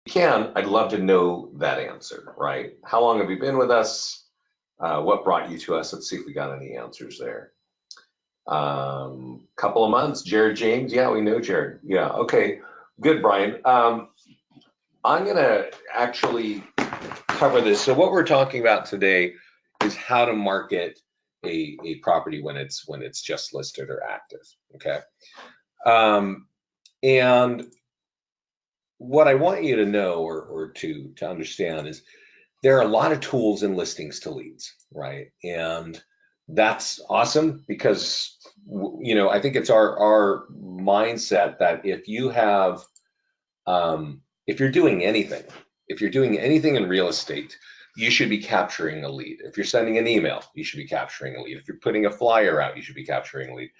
you can, I'd love to know that answer, right? How long have you been with us? What brought you to us? Let's see if we got any answers there. Couple of months. Jared James, yeah, we know Jared. Yeah, okay, good, Brian. I'm gonna actually cover this. So what we're talking about today is how to market a property when it's just listed or active. Okay. And what I want you to know or to understand is there are a lot of tools in listings to leads, right? And that's awesome because I think it's our mindset that if you have if you're doing anything, in real estate, you should be capturing a lead. If you're sending an email, you should be capturing a lead. If you're putting a flyer out, you should be capturing a lead.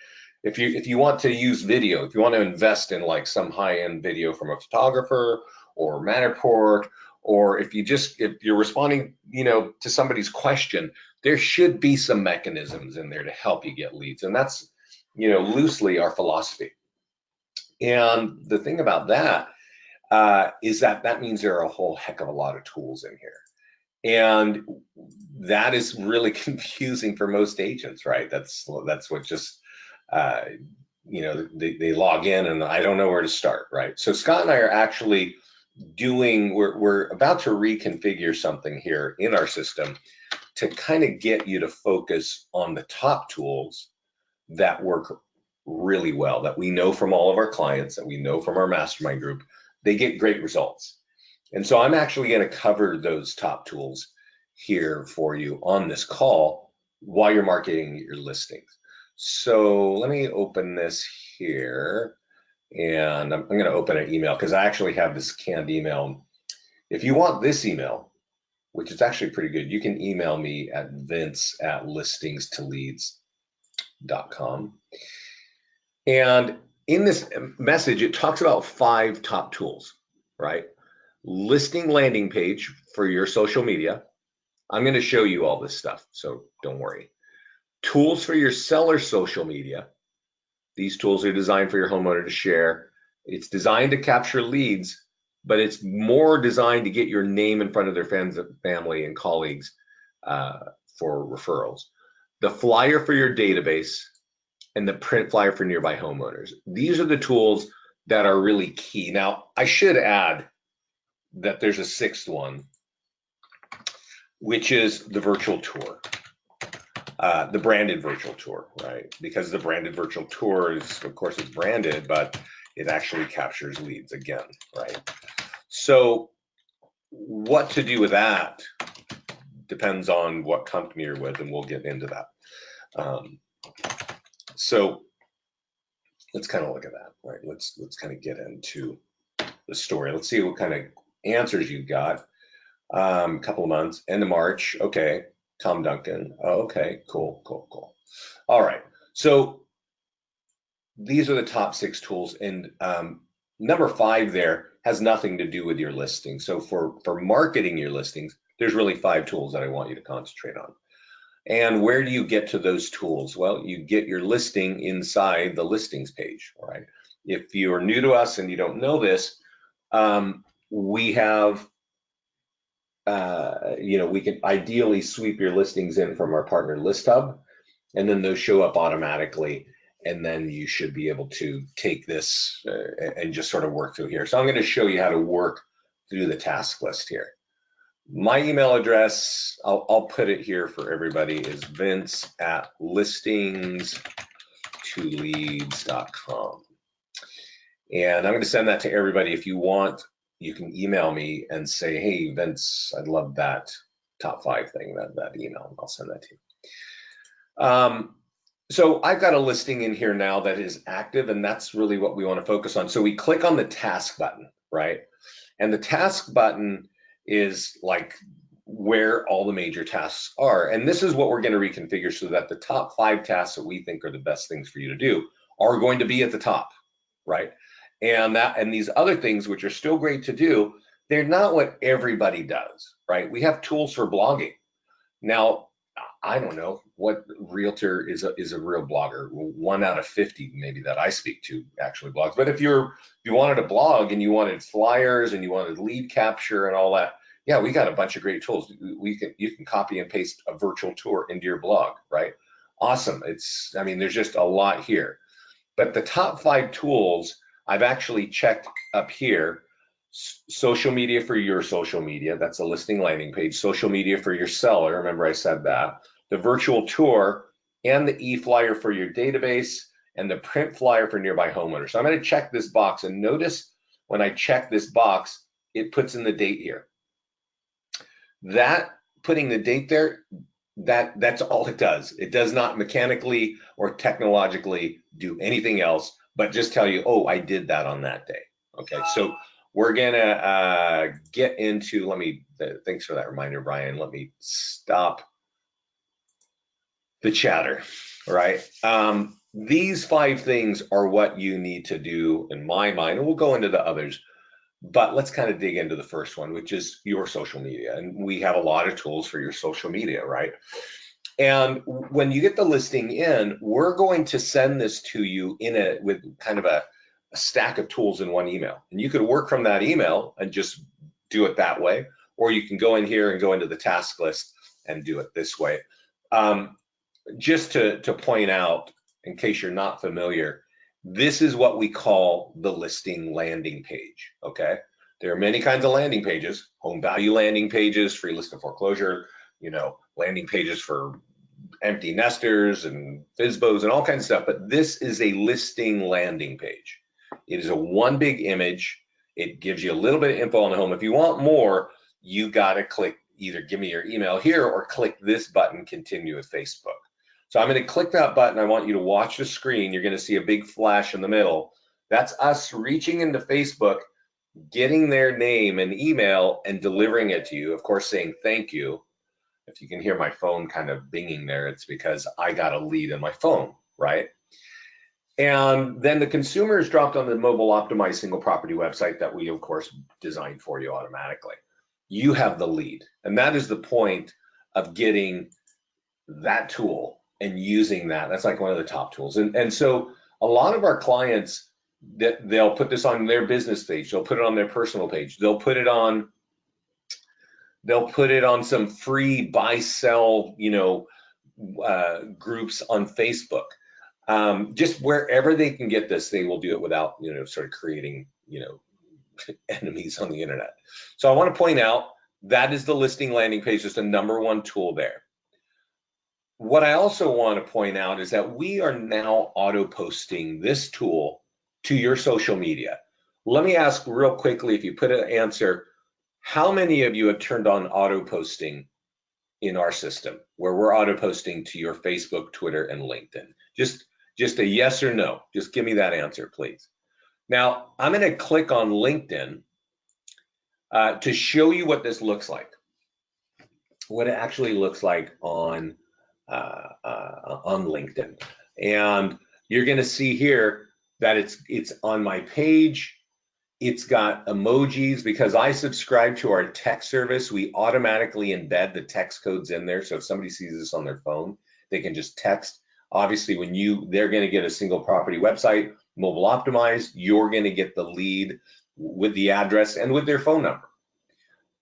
If you want to use video, if you want to invest in like some high-end video from a photographer or Matterport, or if you're responding, to somebody's question, there should be some mechanisms in there to help you get leads. And that's, loosely our philosophy. And the thing about that is that means there are a whole heck of a lot of tools in here. And that is really confusing for most agents, right? That's what just, they log in and I don't know where to start, right? So Scott and I are actually we're about to reconfigure something here in our system to kind of get you to focus on the top tools that work really well, that we know from all of our clients, that we know from our mastermind group, they get great results. And so I'm actually going to cover those top tools here for you on this call while you're marketing your listings. So let me open this here, and I'm going to open an email because I actually have this canned email. If you want this email, which is actually pretty good, you can email me at vince@listingstoleads.com. And in this message, it talks about 5 top tools, right? Listing landing page for your social media. I'm going to show you all this stuff, so don't worry. Tools for your seller social media. These tools are designed for your homeowner to share. It's designed to capture leads, but it's more designed to get your name in front of their friends, family, and colleagues for referrals. The flyer for your database and the print flyer for nearby homeowners. These are the tools that are really key. Now, I should add that there's a 6th one, which is the virtual tour. The branded virtual tour, right? Because the branded virtual tour is, of course, it's branded, but it actually captures leads again, right? So what to do with that depends on what company you're with, and we'll get into that. So let's kind of look at that, right? Let's kind of get into the story. Let's see what kind of answers you got. Couple of months, end of March, okay. Tom Duncan. Oh, okay, cool. All right, so these are the top 6 tools, and number 5 there has nothing to do with your listing. So for marketing your listings, there's really 5 tools that I want you to concentrate on. And where do you get to those tools? Well, you get your listing inside the listings page, right? If you're new to us and you don't know this, we have we can ideally sweep your listings in from our partner List Hub, and then those show up automatically, and then you should be able to take this and just sort of work through here. So I'm going to show you how to work through the task list here. My email address, I'll put it here for everybody, is vince@listingstoleads.com. And I'm going to send that to everybody. If you want, you can email me and say, hey, Vince, I'd love that top 5 thing, that email. I'll send that to you. So I've got a listing in here now that is active, and that's really what we want to focus on. So we click on the task button, right? And the task button is like where all the major tasks are. And this is what we're going to reconfigure so that the top 5 tasks that we think are the best things for you to do are going to be at the top, right? And these other things, which are still great to do, they're not what everybody does, right? We have tools for blogging. Now, I don't know what realtor is a real blogger. 1 out of 50 maybe that I speak to actually blogs. But if you wanted a blog and you wanted flyers and you wanted lead capture and all that, yeah, we got a bunch of great tools. You can copy and paste a virtual tour into your blog, right? Awesome. I mean, there's just a lot here. But the top 5 tools I've actually checked up here. Social media for your social media, that's a listing landing page. Social media for your seller, remember I said that. The virtual tour and the e-flyer for your database and the print flyer for nearby homeowners. So I'm going to check this box, and notice when I check this box, it puts in the date here. That putting the date there, that's all it does. It does not mechanically or technologically do anything else, but just tell you, oh, I did that on that day. Okay, so we're gonna get into, thanks for that reminder, Brian. Let me stop the chatter, right? These 5 things are what you need to do in my mind, and we'll go into the others. But let's kind of dig into the first one, which is your social media. And we have a lot of tools for your social media, right? And when you get the listing in, we're going to send this to you with kind of a stack of tools in one email. And you could work from that email and just do it that way, or you can go in here and go into the task list and do it this way. Just to point out, in case you're not familiar, this is what we call the listing landing page, okay? There are many kinds of landing pages: home value landing pages, free list of foreclosure, landing pages for empty nesters and FSBOs and all kinds of stuff. But this is a listing landing page. It is a one big image. It gives you a little bit of info on the home. If you want more, you got to click either give me your email here or click this button, continue with Facebook. So I'm going to click that button. I want you to watch the screen. You're going to see a big flash in the middle. That's us reaching into Facebook, getting their name and email and delivering it to you, of course, saying thank you. If you can hear my phone kind of binging there, it's because I got a lead in my phone, right? And then the consumer is dropped on the mobile optimized single property website that we, of course, designed for you automatically. You have the lead. And that is the point of getting that tool and using that. That's like one of the top tools. And so a lot of our clients, they'll put this on their business page. They'll put it on their personal page. They'll put it on some free buy sell groups on Facebook. Just wherever they can get this, they will do it without sort of creating enemies on the internet. So I want to point out that is the listing landing page. It's the #1 tool there. What I also want to point out is that we are now auto posting this tool to your social media. Let me ask real quickly, if you put an answer, how many of you have turned on auto posting in our system, where we're auto posting to your Facebook, Twitter, and LinkedIn? Just a yes or no. Just give me that answer, please. Now, I'm going to click on LinkedIn to show you what this looks like, what it actually looks like on LinkedIn. And you're going to see here that it's on my page. It's got emojis. Because I subscribe to our text service, we automatically embed the text codes in there. So if somebody sees this on their phone, they can just text. Obviously, they're going to get a single property website, mobile optimized, you're going to get the lead with the address and with their phone number.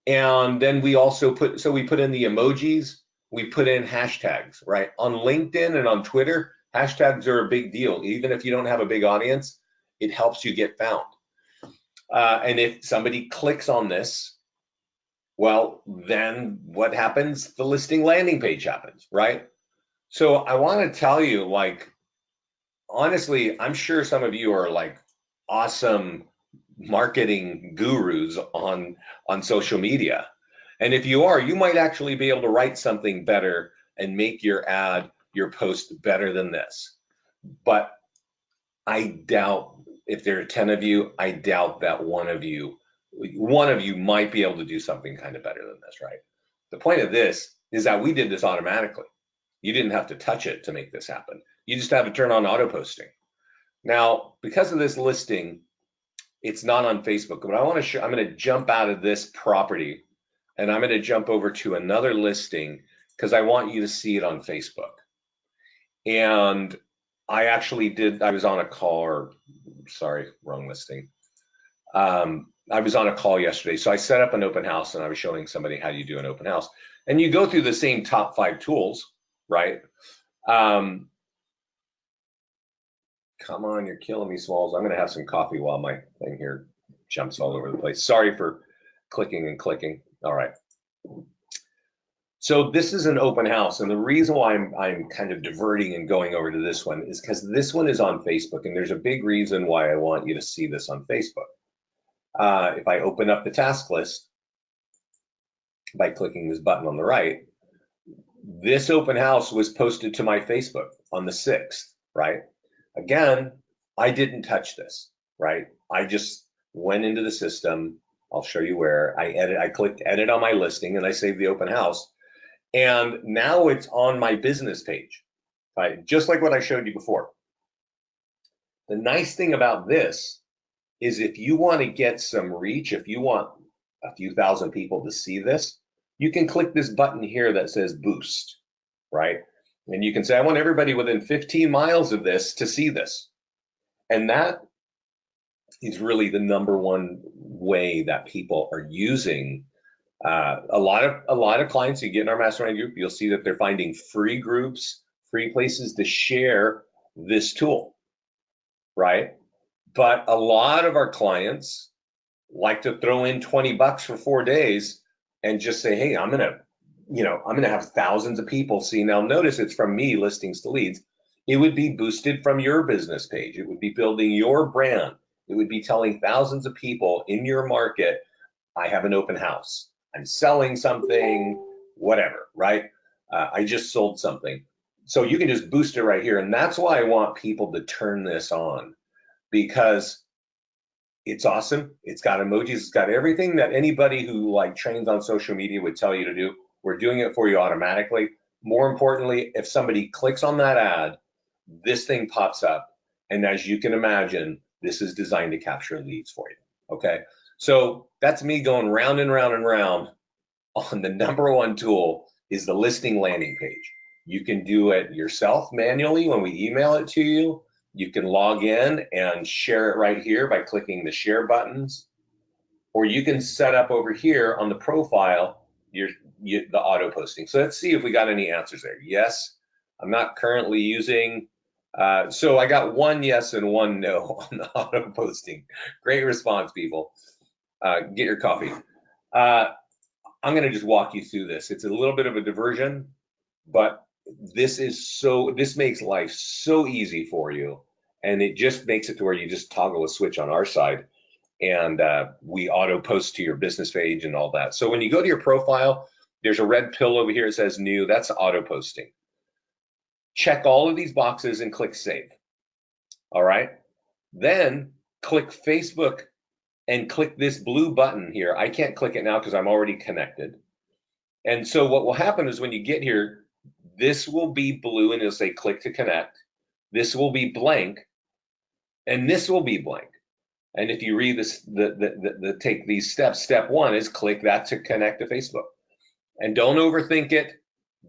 And then we also put in the emojis, we put in hashtags, right? On LinkedIn and on Twitter, hashtags are a big deal. Even if you don't have a big audience, it helps you get found. And if somebody clicks on this, well, then what happens? The listing landing page happens, right? So I want to tell you, honestly, I'm sure some of you are awesome marketing gurus on social media. And if you are, you might actually be able to write something better and make your ad, your post better than this. But I doubt, if there are 10 of you, I doubt that one of you might be able to do something kind of better than this, right? The point of this is that we did this automatically. You didn't have to touch it to make this happen. You just have to turn on auto posting. Now, because of this listing, it's not on Facebook, but I'm going to jump out of this property and I'm going to jump over to another listing because I want you to see it on Facebook. And I was on a call, or sorry, wrong listing. I was on a call yesterday. So I set up an open house and I was showing somebody how you do an open house. And you go through the same top 5 tools, right? Come on, you're killing me, Smalls. I'm going to have some coffee while my thing here jumps all over the place. Sorry for clicking and clicking. All right. So this is an open house, and the reason why I'm kind of diverting and going over to this one is because this one is on Facebook, and there's a big reason why I want you to see this on Facebook. If I open up the task list by clicking this button on the right, this open house was posted to my Facebook on the 6th, right? Again, I didn't touch this, right? I just went into the system. I'll show you where I clicked edit on my listing and I saved the open house. And now it's on my business page, right? Just like what I showed you before. The nice thing about this is if you want to get some reach, if you want a few thousand people to see this, you can click this button here that says boost, right? And you can say, I want everybody within 15 miles of this to see this. And that is really the #1 way that people are using. A lot of clients you get in our mastermind group, you'll see that they're finding free groups, free places to share this tool, right? But a lot of our clients like to throw in 20 bucks for 4 days and just say, hey, I'm gonna have thousands of people see. Now notice it's from me, listings to leads. It would be boosted from your business page. It would be building your brand. It would be telling thousands of people in your market, I have an open house. I'm selling something, whatever, right? I just sold something. So you can just boost it right here. And that's why I want people to turn this on, because it's awesome. It's got emojis. It's got everything that anybody who like trains on social media would tell you to do. We're doing it for you automatically. More importantly, if somebody clicks on that ad, this thing pops up. And as you can imagine, this is designed to capture leads for you. Okay. So that's me going round and round and round on the #1 tool is the listing landing page. You can do it yourself manually when we email it to you. You can log in and share it right here by clicking the share buttons, or you can set up over here on the profile the auto posting. So let's see if we got any answers there. Yes, I'm not currently using, so I got 1 yes and 1 no on the auto posting. Great response, people. Get your coffee. I'm going to just walk you through this. It's a little bit of a diversion, but this makes life so easy for you. And it just makes it to where you just toggle a switch on our side and we auto post to your business page and all that. So when you go to your profile, there's a red pill over here that says new. That's auto posting. Check all of these boxes and click save. All right. Then click Facebook and click this blue button here. I can't click it now because I'm already connected. And so what will happen is when you get here, this will be blue and it'll say click to connect. This will be blank and this will be blank. And if you read this, take these steps, step 1 is click that to connect to Facebook. And don't overthink it,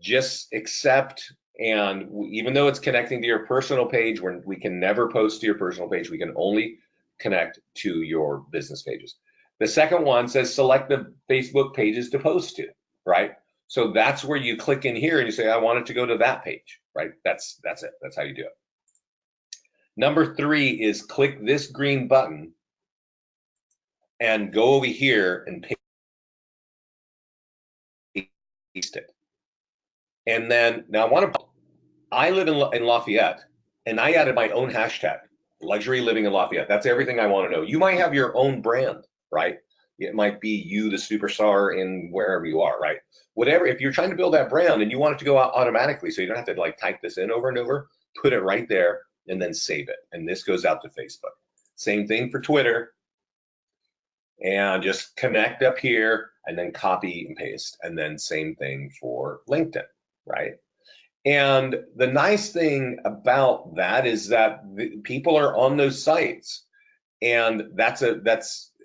just accept. And even though it's connecting to your personal page, we can never post to your personal page, we can only connect to your business pages. The second one says select the Facebook pages to post to, right? So that's where you click in here and you say, I want it to go to that page, right? That's it. That's how you do it. #3 is click this green button and go over here and paste it. And then now I live in Lafayette and I added my own hashtag, luxury living in Lafayette. That's everything I want to know. You might have your own brand, right? It might be you, the superstar in wherever you are, right? Whatever, if you're trying to build that brand and you want it to go out automatically, so you don't have to like type this in over and over, put it right there and then save it. And this goes out to Facebook. Same thing for Twitter. And just connect up here and then copy and paste. And then same thing for LinkedIn, right? And the nice thing about that is that people are on those sites, and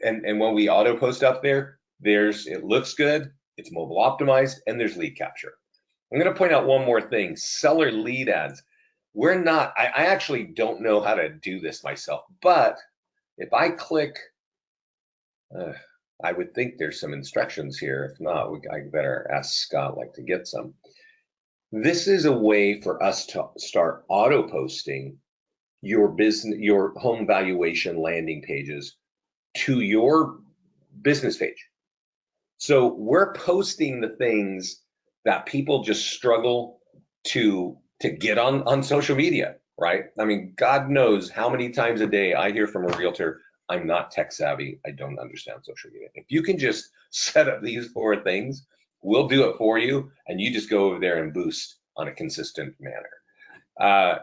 and when we auto post up there, it looks good, it's mobile optimized, and there's lead capture. I'm going to point out one more thing. Seller lead ads. We're not, I actually don't know how to do this myself, but if I click, I would think there's some instructions here. If not, I better ask Scott like to get some. This is a way for us to start auto posting your business, your home valuation landing pages to your business page. So we're posting the things that people just struggle to get on social media, right? I mean, God knows how many times a day I hear from a realtor, I'm not tech savvy, I don't understand social media. If you can just set up these 4 things, we'll do it for you, and you just go over there and boost on a consistent manner.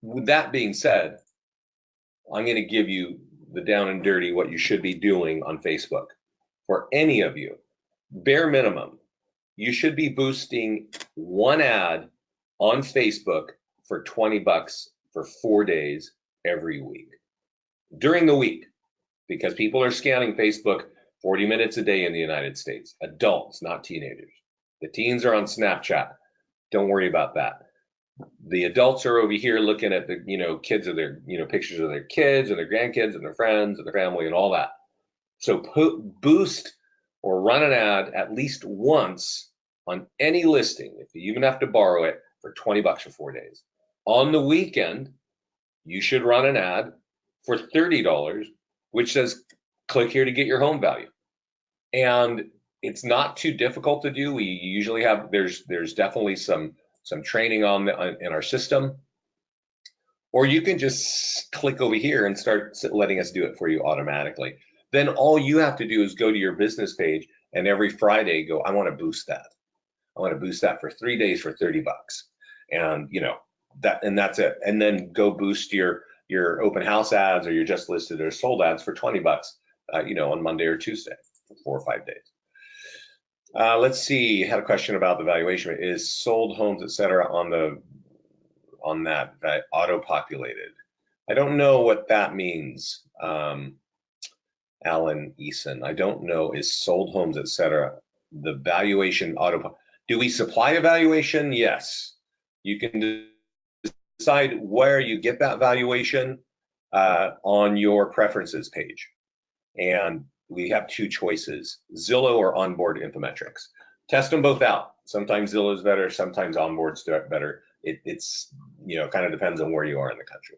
With that being said, I'm going to give you the down and dirty what you should be doing on Facebook. For any of you, bare minimum, you should be boosting one ad on Facebook for 20 bucks for 4 days every week during the week, because people are scanning Facebook 40 minutes a day in the United States, adults, not teenagers. The teens are on Snapchat. Don't worry about that. The adults are over here looking at the, kids of their, pictures of their kids and their grandkids and their friends and their family and all that. So boost or run an ad at least once on any listing, if you even have to borrow it, for 20 bucks for 4 days. On the weekend, you should run an ad for $30, which says, click here to get your home value. And it's not too difficult to do. We usually have, there's definitely some training in our system. Or you can just click over here and start letting us do it for you automatically. Then all you have to do is go to your business page and every Friday go, I want to boost that. I want to boost that for 3 days for 30 bucks. And that's it. And then go boost your open house ads or your just listed or sold ads for 20 bucks, on Monday or Tuesday for 4 or 5 days. Let's see, I had a question about the valuation. Is sold homes, etc. on that auto-populated? I don't know what that means. Alan Eason, I don't know. Is sold homes, etc. the valuation auto? Do we supply a valuation? Yes. You can decide where you get that valuation on your preferences page. And we have 2 choices, Zillow or Onboard Infometrics. Test them both out. Sometimes Zillow is better, sometimes Onboard's better. It's kind of depends on where you are in the country.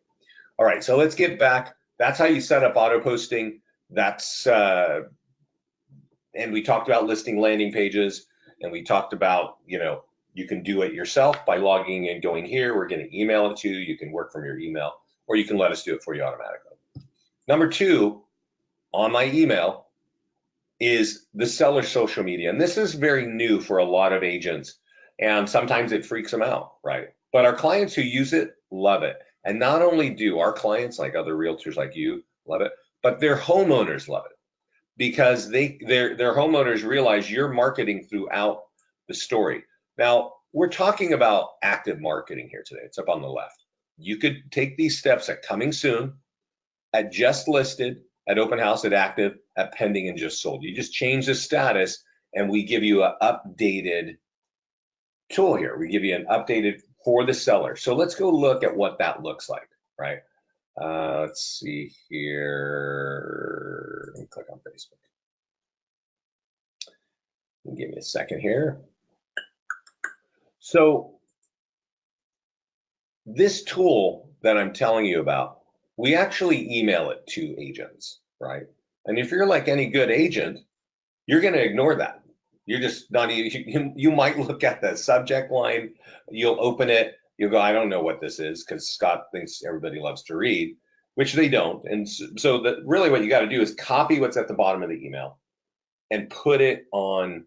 All right, so let's get back. That's how you set up auto posting. That's and we talked about listing landing pages, and we talked about you can do it yourself by logging in, going here. We're going to email it to you. You can work from your email, or you can let us do it for you automatically. Number 2 on my email is the seller social media, and this is very new for a lot of agents, and sometimes it freaks them out, right? But our clients who use it love it. And not only do our clients, like other realtors like you, love it, but their homeowners love it, because their homeowners realize you're marketing throughout the story. Now, we're talking about active marketing here today. It's up on the left. You could take these steps at coming soon, at just listed, at open house, at active, at pending, and just sold. You just change the status, and we give you an updated tool here. We give you an updated for the seller. So let's go look at what that looks like, right? Let's see here. Let me click on Facebook. Give me a second here. So this tool that I'm telling you about, we actually email it to agents, right? And if you're like any good agent, you're going to ignore that. You're just not even, you might look at the subject line, you'll open it, you'll go, I don't know what this is, because Scott thinks everybody loves to read, which they don't. And so really what you got to do is copy what's at the bottom of the email and put it on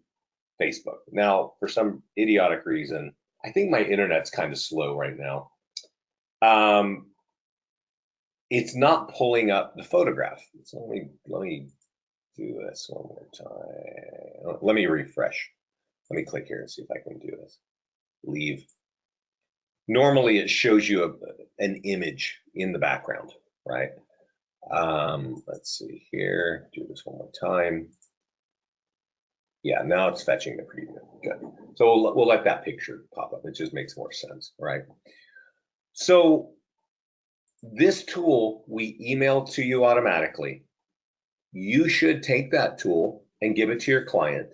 Facebook. Now, for some idiotic reason, I think my internet's kind of slow right now. It's not pulling up the photograph. So let me do this one more time. Let me refresh. Let me click here and see if I can do this. Leave. Normally it shows you an image in the background, right? Let's see here, do this one more time. Yeah, now it's fetching the preview. Good. So we'll let that picture pop up. It just makes more sense, right? So this tool we email to you automatically. You should take that tool and give it to your client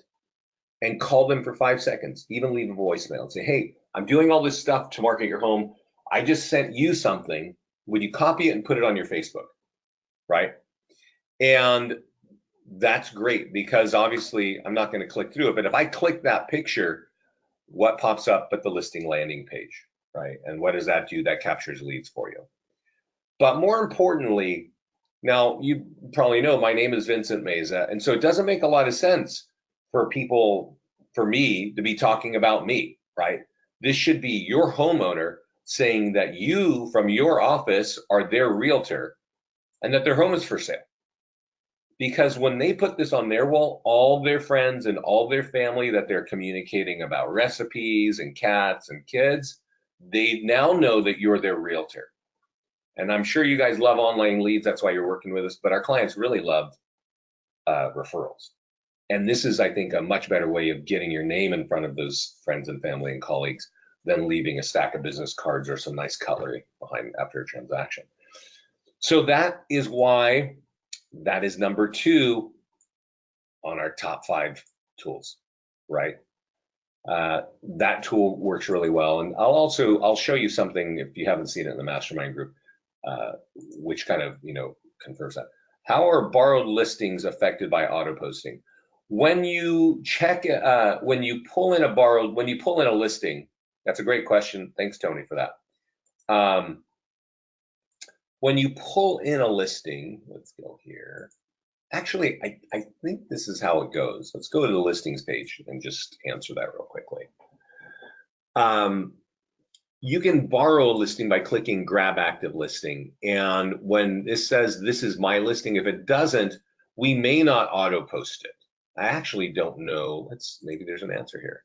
and call them for 5 seconds, even leave a voicemail and say, hey, I'm doing all this stuff to market your home. I just sent you something. Would you copy it and put it on your Facebook, right? And that's great because obviously I'm not going to click through it, but if I click that picture, what pops up but the listing landing page, right? And what does that do? That captures leads for you. But more importantly, now you probably know my name is Vincent Meza, and so it doesn't make a lot of sense for people, for me to be talking about me, right? This should be your homeowner saying that you from your office are their realtor and that their home is for sale. Because when they put this on their wall, all their friends and all their family that they're communicating about recipes and cats and kids, they now know that you're their realtor. And I'm sure you guys love online leads. That's why you're working with us. But our clients really love referrals. And this is, I think, a much better way of getting your name in front of those friends and family and colleagues than leaving a stack of business cards or some nice cutlery behind after a transaction. So that is why that is number 2 on our top 5 tools, right? That tool works really well. And I'll show you something if you haven't seen it in the mastermind group, which kind of, confirms that. How are borrowed listings affected by auto posting? When you check, when you pull in a listing, that's a great question. Thanks, Tony, for that. When you pull in a listing, let's go here. Actually, I think this is how it goes. Let's go to the listings page and just answer that real quickly. You can borrow a listing by clicking grab active listing. And when this says this is my listing, if it doesn't, we may not auto post it. I actually don't know. Maybe there's an answer here.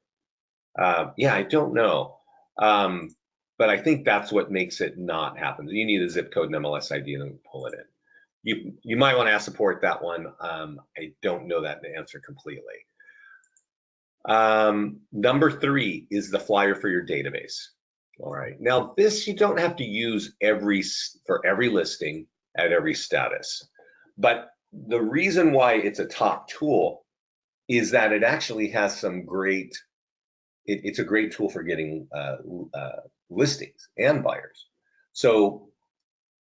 Yeah, I don't know. But I think that's what makes it not happen. You need a zip code and MLS ID and then pull it in. You might want to ask support that one. I don't know that answer completely. Number 3 is the flyer for your database. All right. Now this you don't have to use for every listing at every status, but the reason why it's a top tool is that it actually has some great. It's a great tool for getting listings and buyers. So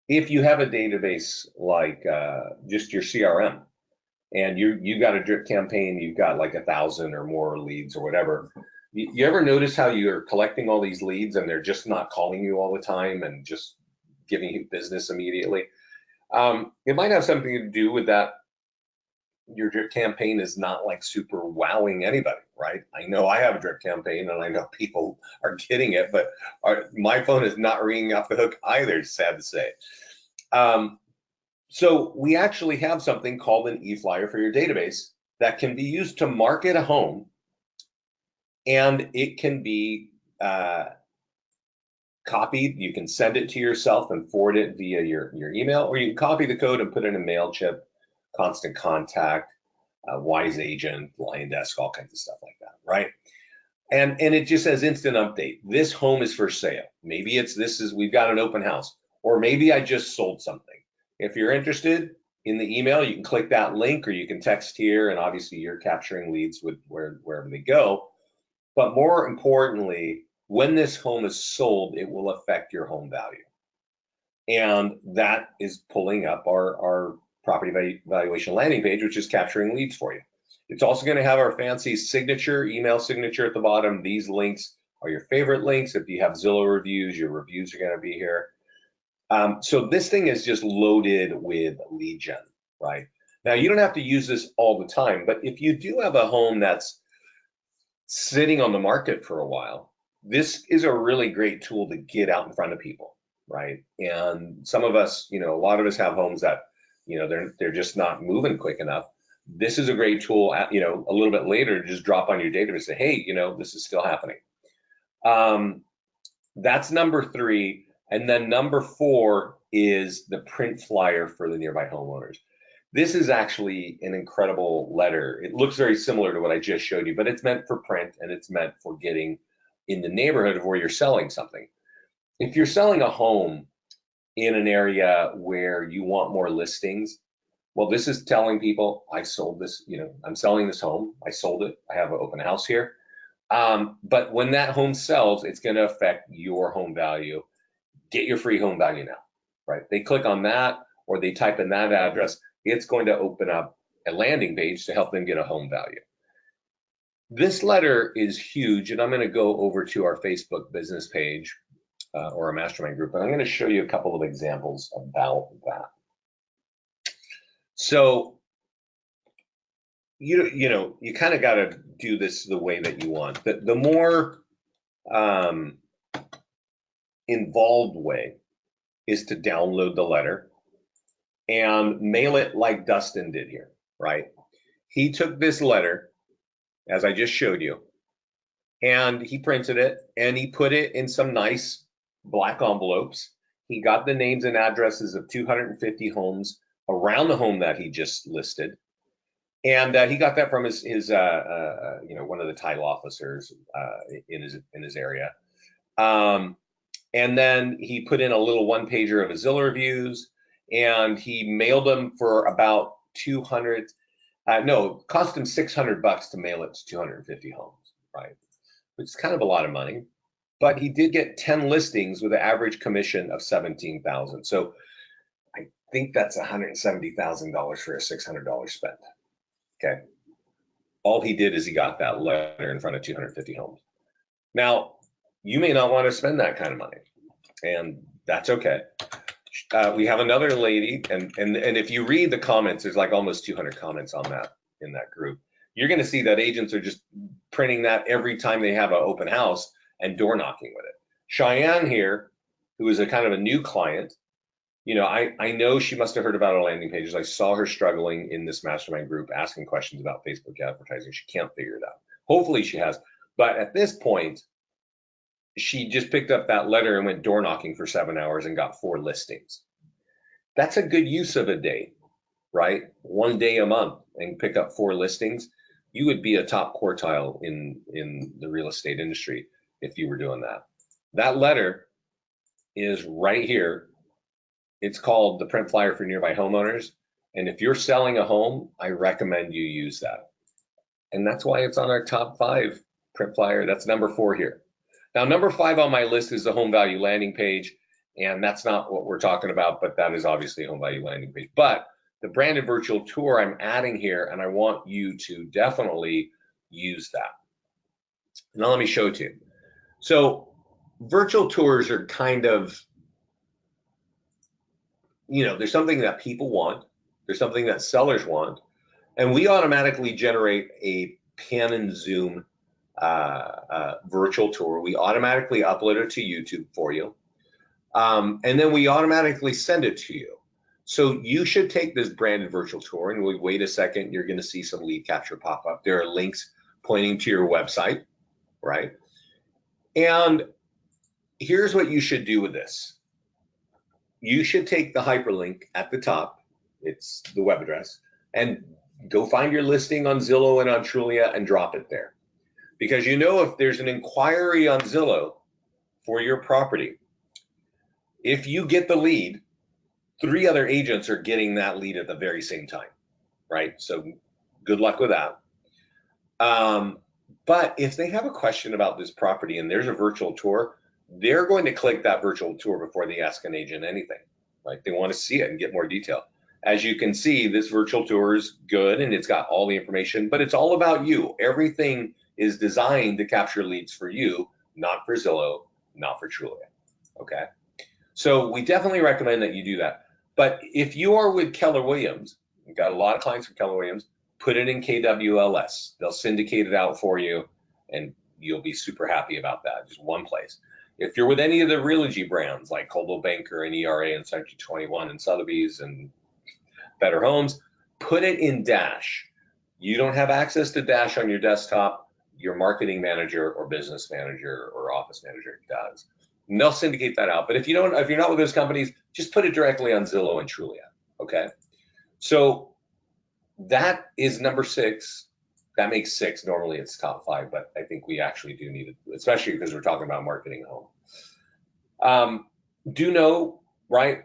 if you have a database like just your CRM and you got a drip campaign, you've got like 1,000 or more leads or whatever, you ever notice how you're collecting all these leads and they're just not calling you all the time and just giving you business immediately? It might have something to do with that. Your drip campaign is not like super wowing anybody, right? I know I have a drip campaign and I know people are getting it, but my phone is not ringing off the hook either, sad to say. So we actually have something called an e-flyer for your database that can be used to market a home, and it can be copied. You can send it to yourself and forward it via your email, or you can copy the code and put it in MailChimp, Constant Contact, Wise Agent, Lion Desk, all kinds of stuff like that, right? And it just says instant update. This home is for sale. Maybe we've got an open house, or maybe I just sold something. If you're interested in the email, you can click that link or you can text here, and obviously you're capturing leads with wherever they go. But more importantly, when this home is sold, it will affect your home value. And that is pulling up our property valuation landing page, which is capturing leads for you. It's also going to have our fancy email signature at the bottom. These links are your favorite links. If you have Zillow reviews, your reviews are going to be here. So this thing is just loaded with lead gen, right? Now, you don't have to use this all the time, but if you do have a home that's sitting on the market for a while, this is a really great tool to get out in front of people, right? And some of us, a lot of us have homes that, they're just not moving quick enough. This is a great tool, a little bit later to just drop on your database and say, hey, this is still happening. That's number 3. And then number 4 is the print flyer for the nearby homeowners. This is actually an incredible letter. It looks very similar to what I just showed you, but it's meant for print and it's meant for getting in the neighborhood of where you're selling something. If you're selling a home in an area where you want more listings, well, this is telling people I sold this, I'm selling this home. I sold it. I have an open house here. But when that home sells, it's going to affect your home value. Get your free home value now, right? They click on that or they type in that address. It's going to open up a landing page to help them get a home value. This letter is huge, and I'm going to go over to our Facebook business page or a mastermind group, and I'm going to show you a couple of examples about that. So, you kind of got to do this the way that you want. The more involved way is to download the letter and mail it like Dustin did here, right? He took this letter, as I just showed you, and he printed it and he put it in some nice black envelopes. He got the names and addresses of 250 homes around the home that he just listed. And he got that from his one of the title officers in his area. And then he put in a little one pager of his Zillow reviews, and he mailed them for about 200. Cost him $600 to mail it to 250 homes, right? Which is kind of a lot of money. But he did get 10 listings with an average commission of $17,000. So I think that's $170,000 for a $600 spend. Okay. All he did is he got that letter in front of 250 homes. Now, you may not want to spend that kind of money, and that's okay. We have another lady, and if you read the comments, there's like almost 200 comments on that in that group. You're going to see that agents are just printing that every time they have an open house and door knocking with it. Cheyenne here, who is a kind of a new client, I know she must have heard about our landing pages. I saw her struggling in this mastermind group, asking questions about Facebook advertising. She can't figure it out. Hopefully she has. But at this point, she just picked up that letter and went door knocking for 7 hours and got 4 listings. That's a good use of a day, right? 1 day a month and pick up 4 listings. You would be a top quartile in the real estate industry if you were doing that. That letter is right here. It's called the print flyer for nearby homeowners. And if you're selling a home, I recommend you use that. And that's why it's on our top 5 print flyer. That's number 4 here. Now, number 5 on my list is the home value landing page. And that's not what we're talking about, but that is obviously a home value landing page. But the branded virtual tour I'm adding here, and I want you to definitely use that. Now let me show it to you. So virtual tours are kind of, there's something that people want. There's something that sellers want. And we automatically generate a pan and zoom virtual tour. We automatically upload it to YouTube for you. And then we automatically send it to you. So you should take this branded virtual tour, and we wait a second, you're going to see some lead capture pop up. There are links pointing to your website, right? And here's what you should do with this. You should take the hyperlink at the top, it's the web address, and go find your listing on Zillow and on Trulia and drop it there. Because if there's an inquiry on Zillow for your property, if you get the lead, 3 other agents are getting that lead at the very same time, right? So good luck with that. But if they have a question about this property and there's a virtual tour, they're going to click that virtual tour before they ask an agent anything, right? They want to see it and get more detail. As you can see, this virtual tour is good and it's got all the information, but it's all about you. Everything is designed to capture leads for you, not for Zillow, not for Trulia, okay? So we definitely recommend that you do that. But if you are with Keller Williams, we've got a lot of clients from Keller Williams, put it in KWLS. They'll syndicate it out for you, and you'll be super happy about that, just one place. If you're with any of the Realogy brands like Coldwell Banker and ERA and Century 21 and Sotheby's and Better Homes, put it in Dash. You don't have access to Dash on your desktop, your marketing manager or business manager or office manager does. And they'll syndicate that out. But if you're not with those companies, just put it directly on Zillow and Trulia, okay? So that is number 6. That makes 6. Normally it's top 5, but I think we actually do need it, especially because we're talking about marketing a home. Do know, right?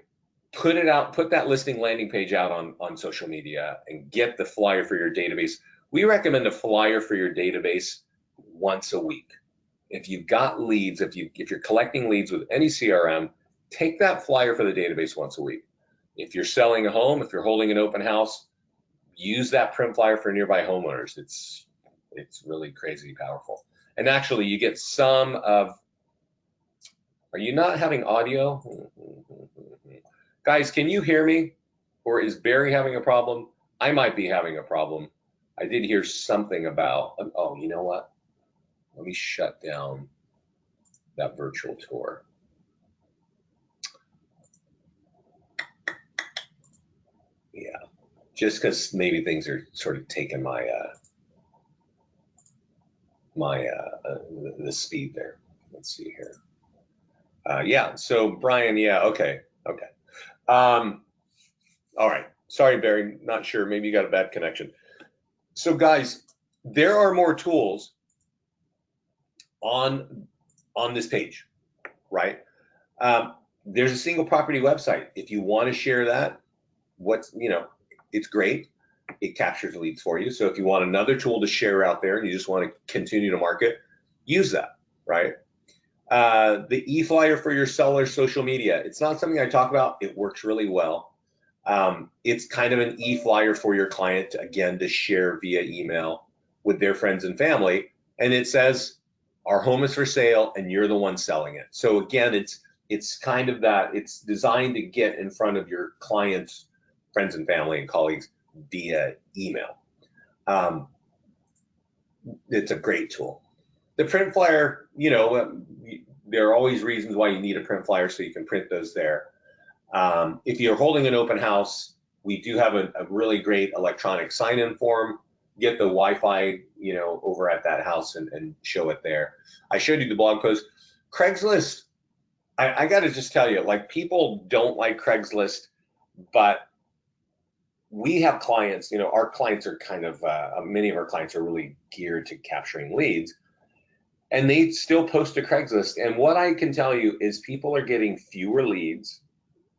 Put it out, put that listing landing page out on social media and get the flyer for your database. We recommend a flyer for your database once a week. If you've got leads, if you're collecting leads with any CRM, take that flyer for the database once a week. If you're selling a home, if you're holding an open house, use that print flyer for nearby homeowners. It's really crazy powerful. And actually, you get some of. Are you not having audio? Guys, can you hear me? Or is Barry having a problem? I might be having a problem. I did hear something about, oh, you know what? Let me shut down that virtual tour. Yeah, just because maybe things are sort of taking my the speed there. Let's see here. Yeah, so Brian, yeah, okay. All right, sorry, Barry, not sure, maybe you got a bad connection. So guys, there are more tools on this page, right? There's a single property website. If you want to share that, it's great. It captures leads for you. So if you want another tool to share out there and you just want to continue to market, use that, right? The e-flyer for your seller's social media. It's not something I talk about. It works really well. It's kind of an e-flyer for your client, again, to share via email with their friends and family. And it says, our home is for sale and you're the one selling it. So again, it's kind of that, it's designed to get in front of your clients, friends and family and colleagues via email. It's a great tool. The print flyer, there are always reasons why you need a print flyer, so you can print those there. If you're holding an open house, we do have a really great electronic sign-in form. Get the Wi-Fi, over at that house and show it there. I showed you the blog post. Craigslist, I got to just tell you, like, people don't like Craigslist, but we have clients, our clients are kind of, many of our clients are really geared to capturing leads, and they still post to Craigslist. And what I can tell you is people are getting fewer leads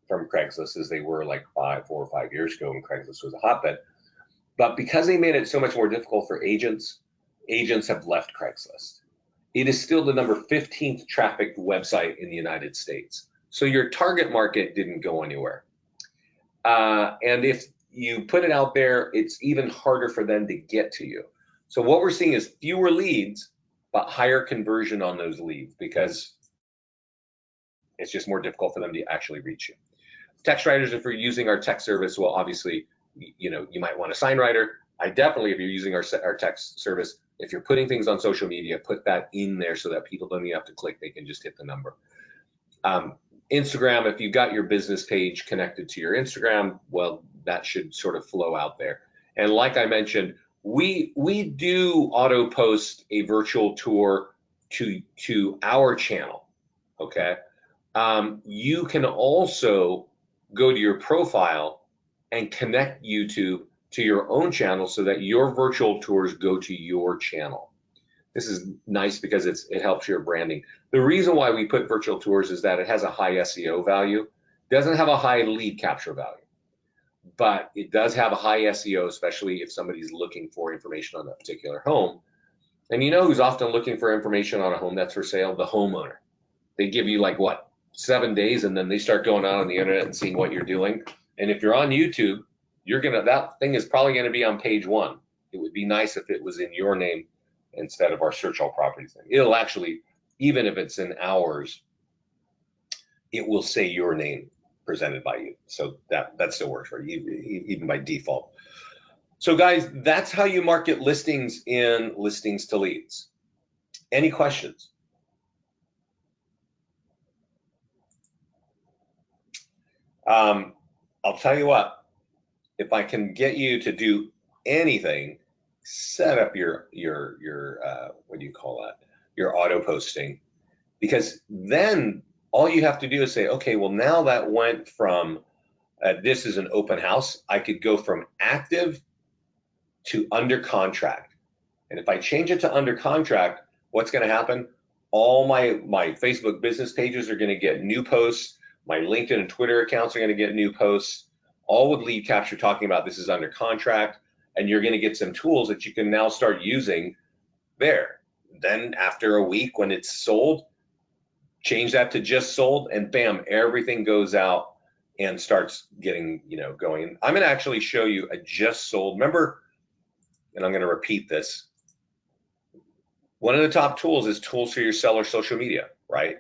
from Craigslist as they were like 4 or 5 years ago when Craigslist was a hotbed. But because they made it so much more difficult for agents have left Craigslist. It is still the number 15th trafficked website in the United States. So your target market didn't go anywhere. And if you put it out there, it's even harder for them to get to you. So what we're seeing is fewer leads, but higher conversion on those leads because it's just more difficult for them to actually reach you. Text writers, if you're using our text service, well, obviously, you might want a sign writer. I definitely, if you're using our text service, if you're putting things on social media, put that in there so that people don't even have to click, they can just hit the number. Instagram, if you've got your business page connected to your Instagram, well, that should sort of flow out there. And like I mentioned, we do auto post a virtual tour to our channel, okay? You can also go to your profile and connect YouTube to your own channel so that your virtual tours go to your channel. This is nice because it helps your branding. The reason why we put virtual tours is that it has a high SEO value. It doesn't have a high lead capture value, but it does have a high SEO, especially if somebody's looking for information on that particular home. And you know who's often looking for information on a home that's for sale? The homeowner. They give you 7 days, and then they start going out on the internet and seeing what you're doing. And if you're on YouTube, that thing is probably gonna be on page 1. It would be nice if it was in your name instead of our search all properties thing. It'll actually, even if it's in ours, it will say your name presented by you. So that still works for you, even by default. So guys, that's how you market listings in Listings to Leads. Any questions? I'll tell you what, if I can get you to do anything, set up your what do you call that? Your auto posting, because then all you have to do is say, okay, well, now that went from this is an open house. I could go from active to under contract. And if I change it to under contract, what's going to happen? All my Facebook business pages are going to get new posts. My LinkedIn and Twitter accounts are going to get new posts, all with lead capture talking about this is under contract. And you're going to get some tools that you can now start using there. Then after a week when it's sold, change that to just sold, and bam, everything goes out and starts getting, going. I'm going to actually show you a just sold. Remember, and I'm going to repeat this. One of the top tools is tools for your seller social media, right?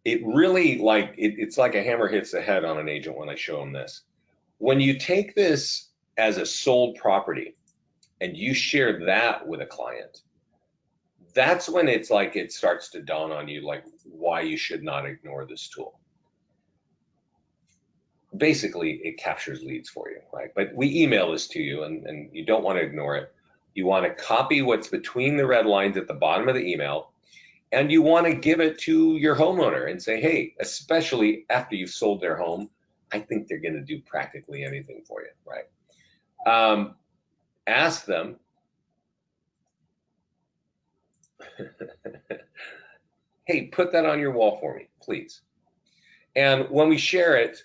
It really it's like a hammer hits the head on an agent when I show them this. When you take this as a sold property and you share that with a client, that's when it's like it starts to dawn on you like why you should not ignore this tool. Basically, it captures leads for you, right? But we email this to you and you don't want to ignore it. You want to copy what's between the red lines at the bottom of the email, and you want to give it to your homeowner and say, hey, especially after you've sold their home, I think they're going to do practically anything for you, right? Ask them, hey, put that on your wall for me, please. And when we share it,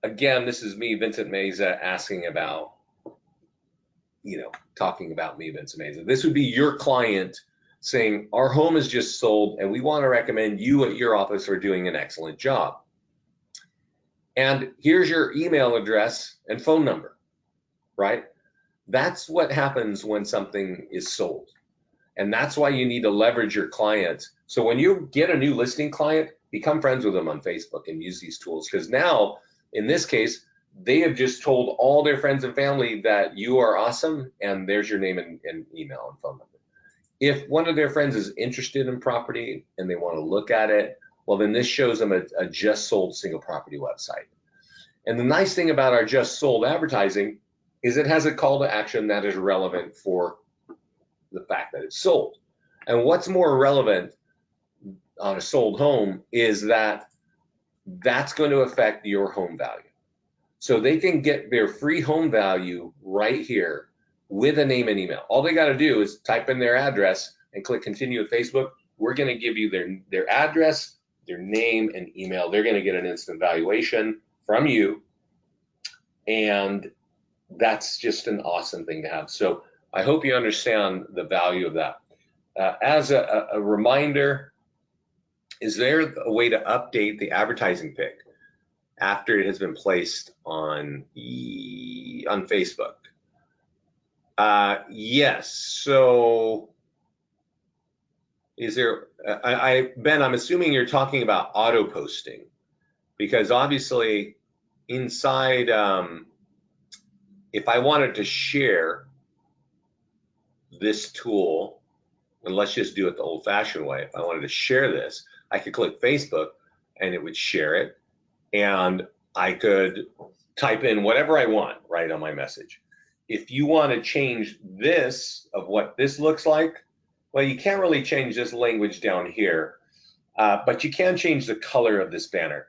again, this is me, Vincent Meza, asking about, talking about me, Vincent Meza. This would be your client saying, our home is just sold and we want to recommend you at your office are doing an excellent job. And here's your email address and phone number, right? That's what happens when something is sold. And that's why you need to leverage your clients. So when you get a new listing client, become friends with them on Facebook and use these tools. Because now, in this case, they have just told all their friends and family that you are awesome, and there's your name and email and phone number. If one of their friends is interested in property and they want to look at it, well, then this shows them a just sold single property website. And the nice thing about our just sold advertising is it has a call to action that is relevant for the fact that it's sold. And what's more relevant on a sold home is that that's going to affect your home value. So they can get their free home value right here with a name and email. All they got to do is type in their address and click continue with Facebook. We're going to give you their address, their name and email. They're going to get an instant valuation from you. And that's just an awesome thing to have. So I hope you understand the value of that. As a reminder, is there a way to update the advertising pic after it has been placed on Facebook? Yes. So is there, Ben, I'm assuming you're talking about auto posting, because obviously inside, if I wanted to share this tool, and let's just do it the old fashioned way. If I wanted to share this, I could click Facebook and it would share it. And I could type in whatever I want right on my message. If you want to change this of what this looks like, well, you can't really change this language down here, but you can change the color of this banner.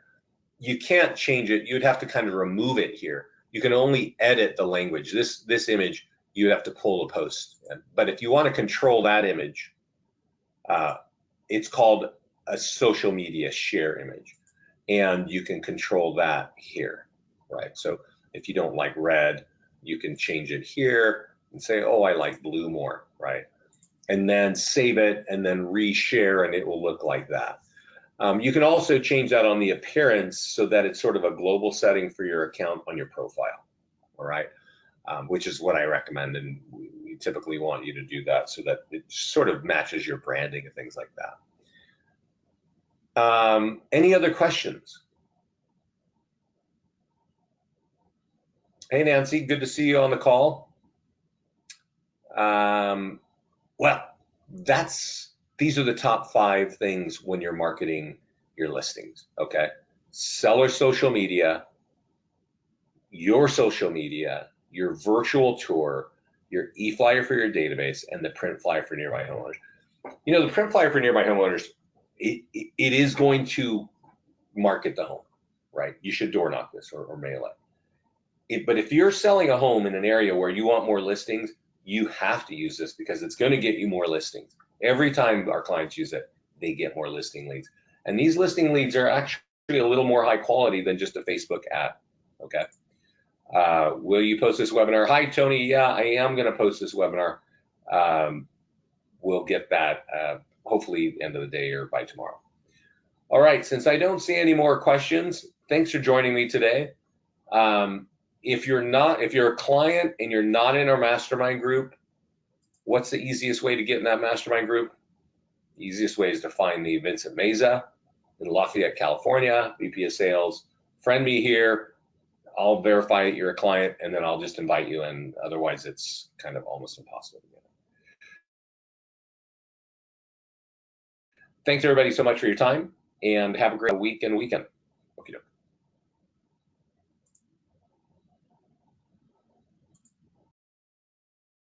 You can't change it. You'd have to kind of remove it here. You can only edit the language. This image, you'd have to pull the post. But if you want to control that image, it's called a social media share image. And you can control that here, right? So if you don't like red, you can change it here and say, oh, I like blue more, right? And then save it and then reshare, and it will look like that. You can also change that on the appearance so that it's sort of a global setting for your account on your profile, all right? Which is what I recommend, and we typically want you to do that so that it sort of matches your branding and things like that. Any other questions? Hey, Nancy, good to see you on the call. Well, these are the top 5 things when you're marketing your listings, okay? Seller social media, your virtual tour, your e-flyer for your database, and the print flyer for nearby homeowners. The print flyer for nearby homeowners, it is going to market the home, right? You should door knock this or mail it. But if you're selling a home in an area where you want more listings, you have to use this because it's going to get you more listings. Every time our clients use it, they get more listing leads. And these listing leads are actually a little more high quality than just a Facebook ad. Okay. Will you post this webinar? Hi, Tony. Yeah, I am going to post this webinar. We'll get that hopefully end of the day or by tomorrow. All right. Since I don't see any more questions, thanks for joining me today. If you're a client and you're not in our mastermind group, what's the easiest way to get in that mastermind group? The easiest way is to find me, Vincent Meza, in Lafayette, California, VP of Sales. Friend me here. I'll verify that you're a client, and then I'll just invite you in. Otherwise, it's kind of almost impossible to get in. Thanks, everybody, so much for your time, and have a great week and weekend.